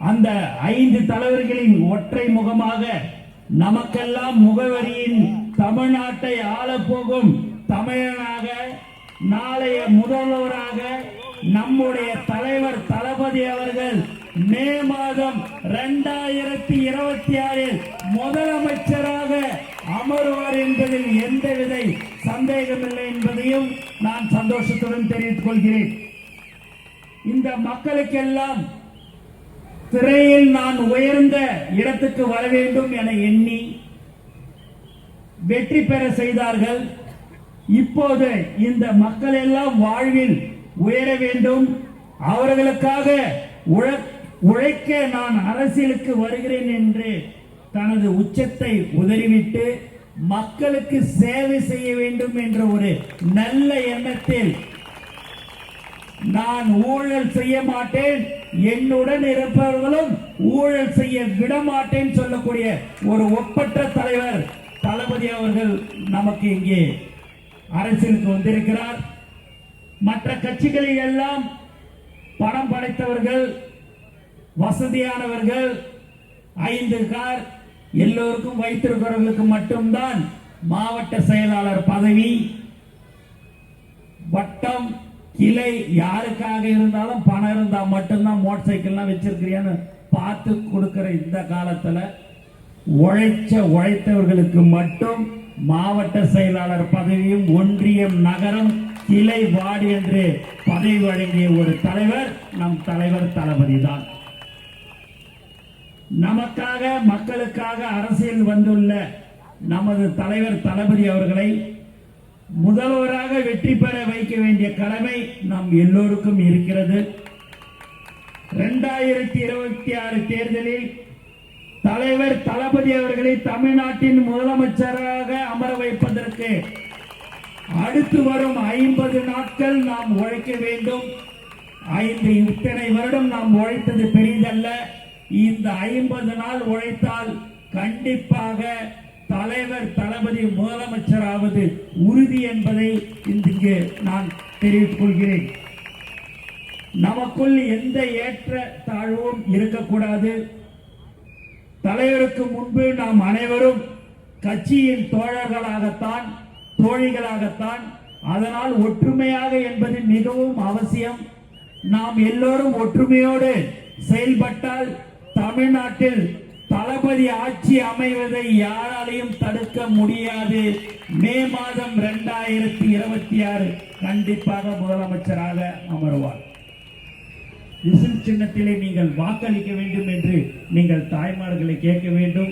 அந்த 5 தலைவர்களின் ஒற்றை முகமாக நமக்கெல்லாம் முகவரியின் தமிழ்நாட்டை ஆளப்போகும் தமிழனாக நாளைய முதல்வராக நம்முடைய தலைவர் தளபதி அவர்கள் மே மாதம் 2026 முதலமைச்சராக அமர்வார் என்பதில் எந்தவித சந்தேகமில்லை என்பதையும் நான் சந்தோஷத்துடன் தெரிவித்துக் கொள்கிறேன். இந்த மக்களுக்கெல்லாம் திரையில் நான் உயர்ந்த இடத்துக்கு வர வேண்டும் என எண்ணி வெற்றி பெற செய்தார்கள். இப்போது இந்த மக்கள் எல்லாம் வாழ்வில் உயர வேண்டும், அவர்களுக்காக உழைக்க நான் அரசியலுக்கு வருகிறேன் என்று தனது உச்சத்தை உதறிவிட்டு மக்களுக்கு சேவை செய்ய வேண்டும் என்ற ஒரு நல்ல எண்ணத்தில் நான் ஊழல் செய்ய மாட்டேன், என்னுடன் இருப்பவர்களும் ஊழல் செய்ய விட மாட்டேன் சொல்லக்கூடிய ஒரு ஒப்பற்ற தலைவர் தளபதி அவர்கள் நமக்கு இங்கே அரசியலுக்கு வந்திருக்கிறார். மற்ற கட்சிகளில் எல்லாம் பணம் படைத்தவர்கள், வசதியானவர்கள், 5 கார் எல்லோருக்கும் வைத்திருக்கிறவர்களுக்கு மட்டும்தான் மாவட்ட செயலாளர் பதவி, வட்டம், கிளை யாருக்காக இருந்தாலும் பணம் இருந்தா மட்டும்தான் மோட்டார் சைக்கிள்லாம் வச்சிருக்கிறியான்னு பார்த்து கொடுக்கிற இந்த காலத்துல உழைத்தவர்களுக்கு மட்டும் மாவட்ட செயலாளர் பதவியும் ஒன்றியம், நகரம், கிளை, வார்டு என்று பதவி வழங்கிய ஒரு தலைவர் நம் தலைவர் தளபதி தான். நமக்காக மக்களுக்காக அரசியல் வந்துள்ள நமது தலைவர் தளபதி அவர்களை முதல்வராக வெற்றி பெற வைக்க வேண்டிய கடமை நம் எல்லோருக்கும் இருக்கிறது. 2026 தேர்தலில் தலைவர் தளபதி அவர்களை தமிழ்நாட்டின் முதலமைச்சராக அமர வைப்பதற்கு அடுத்து வரும் 50 நாட்கள் நாம் உழைக்க வேண்டும். இத்தனை வருடம் நாம் உழைத்தது பெரிதல்ல. இந்த 50 நாள் உழைத்தால் கண்டிப்பாக தலைவர் தளபதி முதலமைச்சராவது உறுதி என்பதை இங்கு நான் தெரிவித்துக் கொள்கிறேன். நமக்குள் எந்த ஏற்ற தாழ்வும் இருக்கக்கூடாது. தலைவருக்கு முன்பு நாம் அனைவரும் கட்சியின் தோழர்களாகத்தான், தோழிகளாகத்தான். அதனால் ஒற்றுமையாக என்பது மிகவும் அவசியம். நாம் எல்லோரும் ஒற்றுமையோடு செயல்பட்டால் தமிழ்நாட்டில் தளபதி ஆட்சி அமைவதை யாராலையும் தடுக்க முடியாது. மே மாதம் 2026 கண்டிப்பாக முதலமைச்சராக அமர்வார். விசில் சின்னத்திலே நீங்கள் வாக்களிக்க வேண்டும் என்று நீங்கள் தாய்மார்களை கேட்க வேண்டும்.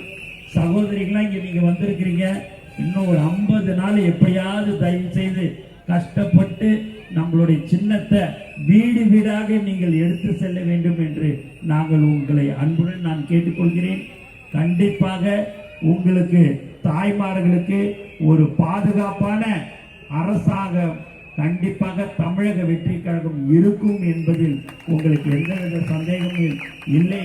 சகோதரிகளா இங்க நீங்க வந்திருக்கிறீங்க, இன்னும் ஒரு 50 நாள் எப்படியாவது தயவு செய்து கஷ்டப்பட்டு நம்மளுடைய சின்னத்தை வீடு வீடாக நீங்கள் எடுத்து செல்ல வேண்டும் என்று நாங்கள் உங்களை அன்புடன் நான் கேட்டுக்கொள்கிறேன். கண்டிப்பாக உங்களுக்கு தாய்மார்களுக்கு ஒரு பாதுகாப்பான அரசாங்கம் கண்டிப்பாக தமிழக வெற்றி கழகம் இருக்கும் என்பதில் உங்களுக்கு எந்தவித சந்தேகமும் இல்லை.